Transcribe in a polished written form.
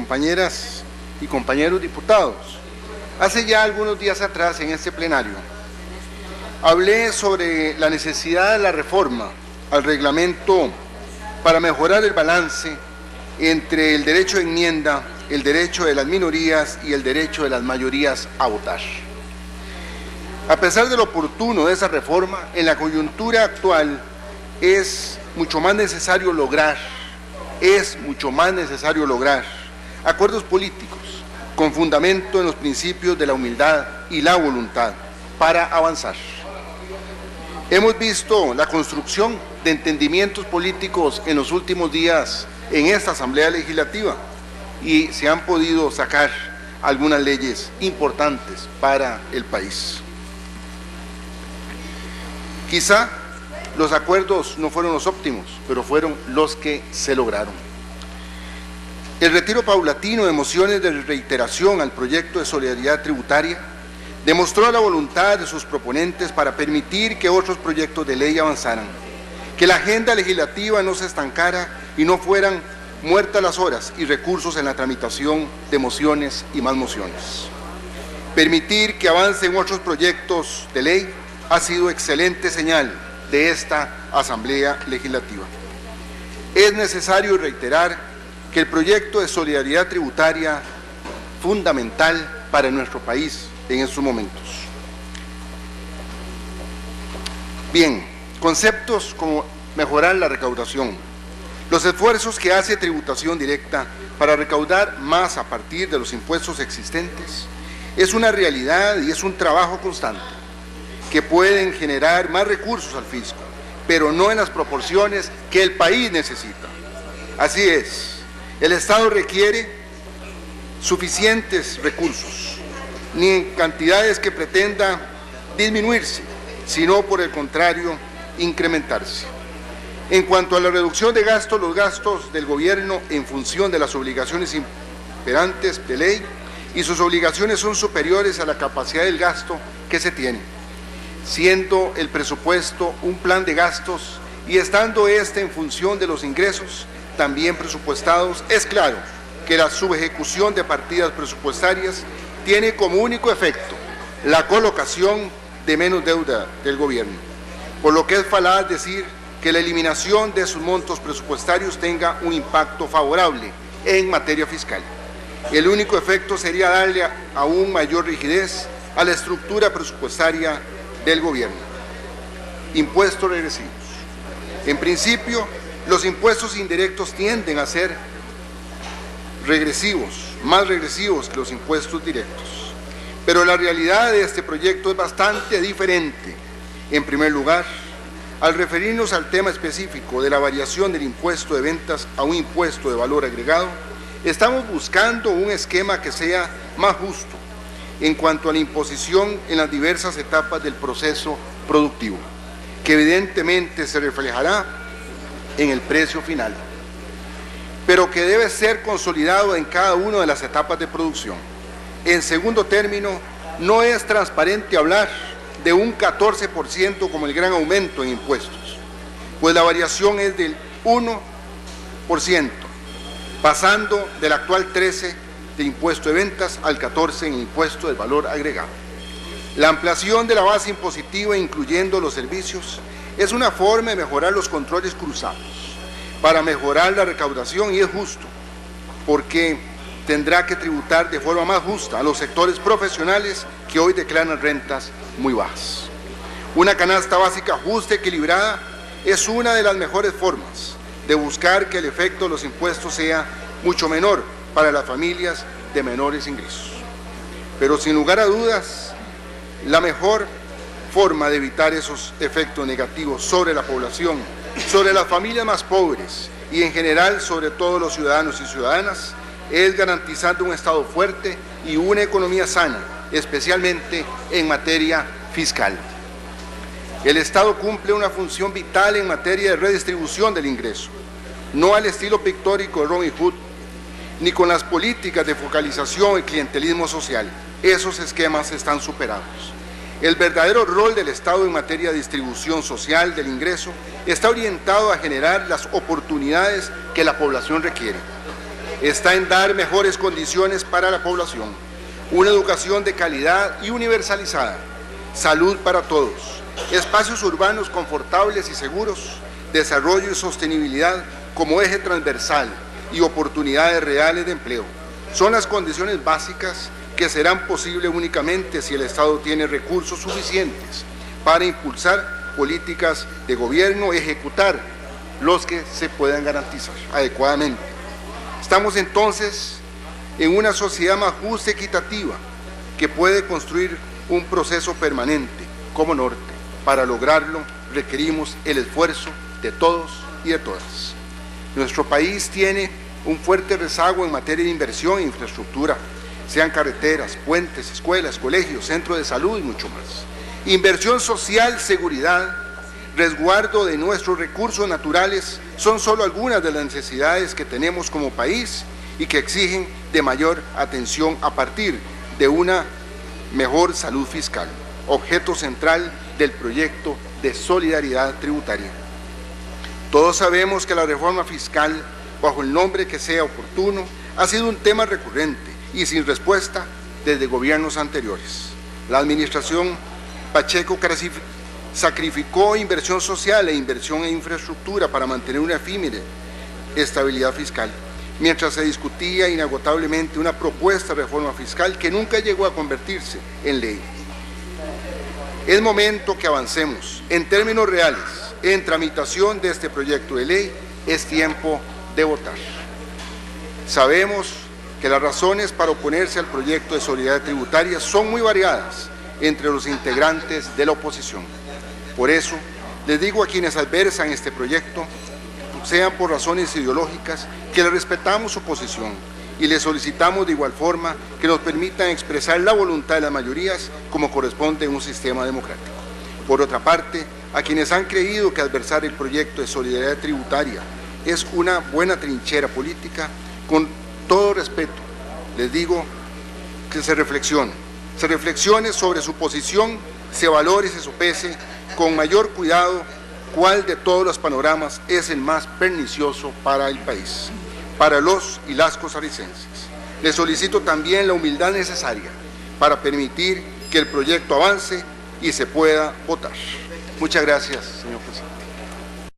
compañeras y compañeros diputados. Hace ya algunos días atrás en este plenario hablé sobre la necesidad de la reforma al reglamento para mejorar el balance entre el derecho de enmienda, el derecho de las minorías y el derecho de las mayorías a votar. A pesar de lo oportuno de esa reforma, en la coyuntura actual es mucho más necesario lograr acuerdos políticos con fundamento en los principios de la humildad y la voluntad para avanzar. Hemos visto la construcción de entendimientos políticos en los últimos días en esta Asamblea Legislativa y se han podido sacar algunas leyes importantes para el país. Quizá los acuerdos no fueron los óptimos, pero fueron los que se lograron. El retiro paulatino de mociones de reiteración al proyecto de solidaridad tributaria demostró la voluntad de sus proponentes para permitir que otros proyectos de ley avanzaran, que la agenda legislativa no se estancara y no fueran muertas las horas y recursos en la tramitación de mociones y más mociones. Permitir que avancen otros proyectos de ley ha sido excelente señal de esta Asamblea Legislativa. Es necesario reiterar que el proyecto de solidaridad tributaria fundamental para nuestro país en estos momentos. Bien, conceptos como mejorar la recaudación, los esfuerzos que hace tributación directa para recaudar más a partir de los impuestos existentes es una realidad y es un trabajo constante que pueden generar más recursos al fisco, pero no en las proporciones que el país necesita. Así es, el Estado requiere suficientes recursos, ni en cantidades que pretenda disminuirse, sino por el contrario, incrementarse. En cuanto a la reducción de gastos, los gastos del gobierno en función de las obligaciones imperantes de ley y sus obligaciones son superiores a la capacidad del gasto que se tiene, siendo el presupuesto un plan de gastos y estando este en función de los ingresos también presupuestados, es claro que la subejecución de partidas presupuestarias tiene como único efecto la colocación de menos deuda del gobierno, por lo que es falaz decir que la eliminación de sus montos presupuestarios tenga un impacto favorable en materia fiscal. El único efecto sería darle aún mayor rigidez a la estructura presupuestaria del gobierno. Impuestos regresivos. En principio, los impuestos indirectos tienden a ser regresivos, más regresivos que los impuestos directos. Pero la realidad de este proyecto es bastante diferente. En primer lugar, al referirnos al tema específico de la variación del impuesto de ventas a un impuesto de valor agregado, estamos buscando un esquema que sea más justo en cuanto a la imposición en las diversas etapas del proceso productivo, que evidentemente se reflejará en el precio final, pero que debe ser consolidado en cada una de las etapas de producción. En segundo término, no es transparente hablar de un 14% como el gran aumento en impuestos, pues la variación es del 1%, pasando del actual 13% de impuesto de ventas al 14% en impuesto del valor agregado. La ampliación de la base impositiva, incluyendo los servicios, es una forma de mejorar los controles cruzados, para mejorar la recaudación, y es justo, porque tendrá que tributar de forma más justa a los sectores profesionales que hoy declaran rentas muy bajas. Una canasta básica justa y equilibrada es una de las mejores formas de buscar que el efecto de los impuestos sea mucho menor para las familias de menores ingresos. Pero sin lugar a dudas, la mejor forma de evitar esos efectos negativos sobre la población, sobre las familias más pobres y en general sobre todos los ciudadanos y ciudadanas, es garantizando un Estado fuerte y una economía sana, especialmente en materia fiscal. El Estado cumple una función vital en materia de redistribución del ingreso, no al estilo pictórico de Robin Hood, ni con las políticas de focalización y clientelismo social. Esos esquemas están superados. El verdadero rol del Estado en materia de distribución social del ingreso está orientado a generar las oportunidades que la población requiere. está en dar mejores condiciones para la población, una educación de calidad y universalizada, salud para todos, espacios urbanos confortables y seguros, desarrollo y sostenibilidad como eje transversal y oportunidades reales de empleo. Son las condiciones básicas que serán posibles únicamente si el Estado tiene recursos suficientes para impulsar políticas de gobierno, ejecutar los que se puedan garantizar adecuadamente. Estamos entonces en una sociedad más justa y equitativa que puede construir un proceso permanente como norte. Para lograrlo requerimos el esfuerzo de todos y de todas. Nuestro país tiene un fuerte rezago en materia de inversión e infraestructura, sean carreteras, puentes, escuelas, colegios, centros de salud y mucho más. Inversión social, seguridad, resguardo de nuestros recursos naturales son solo algunas de las necesidades que tenemos como país y que exigen de mayor atención a partir de una mejor salud fiscal, objeto central del proyecto de solidaridad tributaria. Todos sabemos que la reforma fiscal, bajo el nombre que sea oportuno, ha sido un tema recurrente y sin respuesta desde gobiernos anteriores. La administración Pacheco sacrificó inversión social e inversión en infraestructura para mantener una efímera estabilidad fiscal, mientras se discutía inagotablemente una propuesta de reforma fiscal que nunca llegó a convertirse en ley. Es momento que avancemos en términos reales en tramitación de este proyecto de ley. Es tiempo de votar. Sabemos que las razones para oponerse al proyecto de solidaridad tributaria son muy variadas entre los integrantes de la oposición. Por eso, les digo a quienes adversan este proyecto, sean por razones ideológicas, que le respetamos su posición y les solicitamos de igual forma que nos permitan expresar la voluntad de las mayorías como corresponde en un sistema democrático. Por otra parte, a quienes han creído que adversar el proyecto de solidaridad tributaria es una buena trinchera política, con todo respeto, les digo que se reflexione sobre su posición, se valore y se sopese con mayor cuidado cuál de todos los panoramas es el más pernicioso para el país, para los y las costarricenses. Les solicito también la humildad necesaria para permitir que el proyecto avance y se pueda votar. Muchas gracias, señor presidente.